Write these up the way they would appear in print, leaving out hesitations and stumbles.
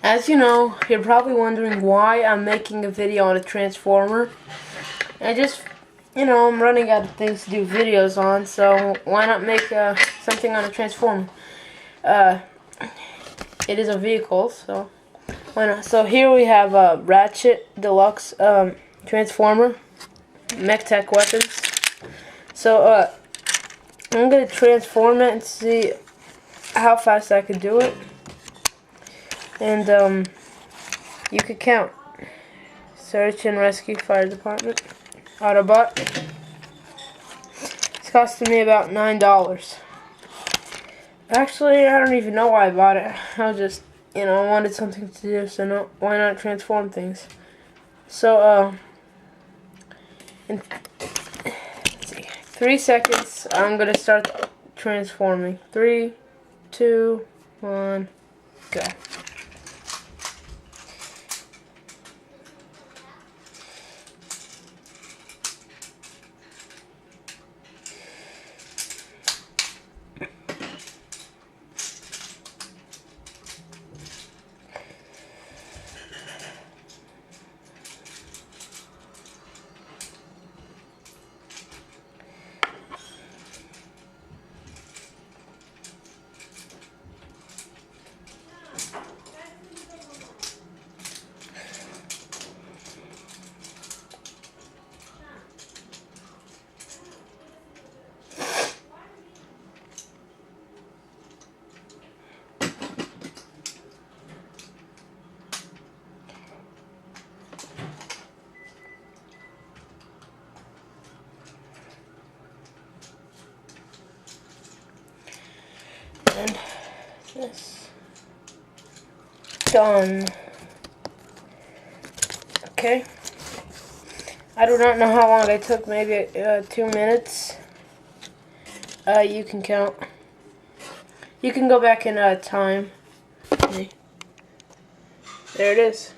As you know, you're probably wondering why I'm making a video on a Transformer. I'm running out of things to do videos on, so why not make something on a Transformer? It is a vehicle, so why not? So here we have a Ratchet Deluxe Transformer, Mech Tech weapons. So I'm gonna transform it and see how fast I can do it. And you could count. Search and rescue, fire department, Autobot. It's costing me about $9. Actually, I don't even know why I bought it. I was just, I wanted something to do, so why not transform things? So, in 3 seconds, I'm gonna start transforming. 3, 2, 1, go. And this done. Okay. I do not know how long it took. Maybe 2 minutes. You can count. You can go back in time. There it is.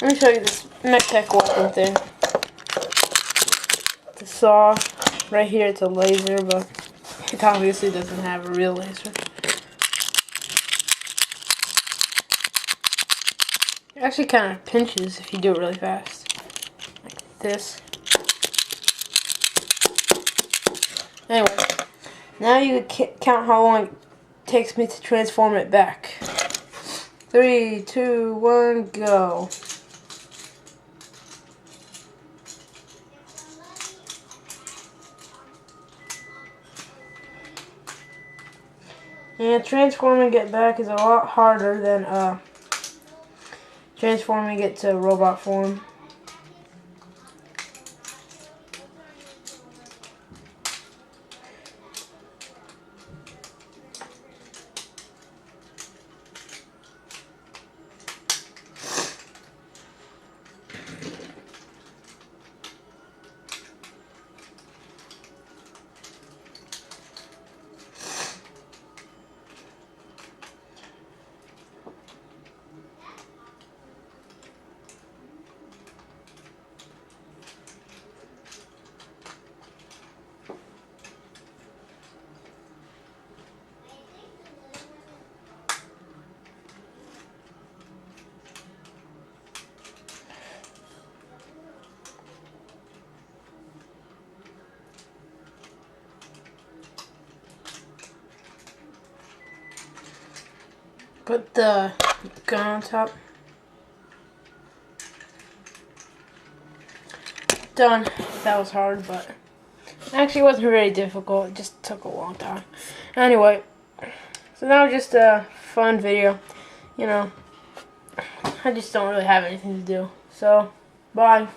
Let me show you this Mech Tech weapon thing. The saw, right here it's a laser, but it obviously doesn't have a real laser. It actually kind of pinches if you do it really fast. Like this. Anyway, now you can count how long it takes me to transform it back. 3, 2, 1, go. And transforming it back is a lot harder than transforming it to robot form. Put the gun on top. Done. That was hard, but actually it wasn't very difficult. It just took a long time. Anyway, so now just a fun video. I just don't really have anything to do. So, bye.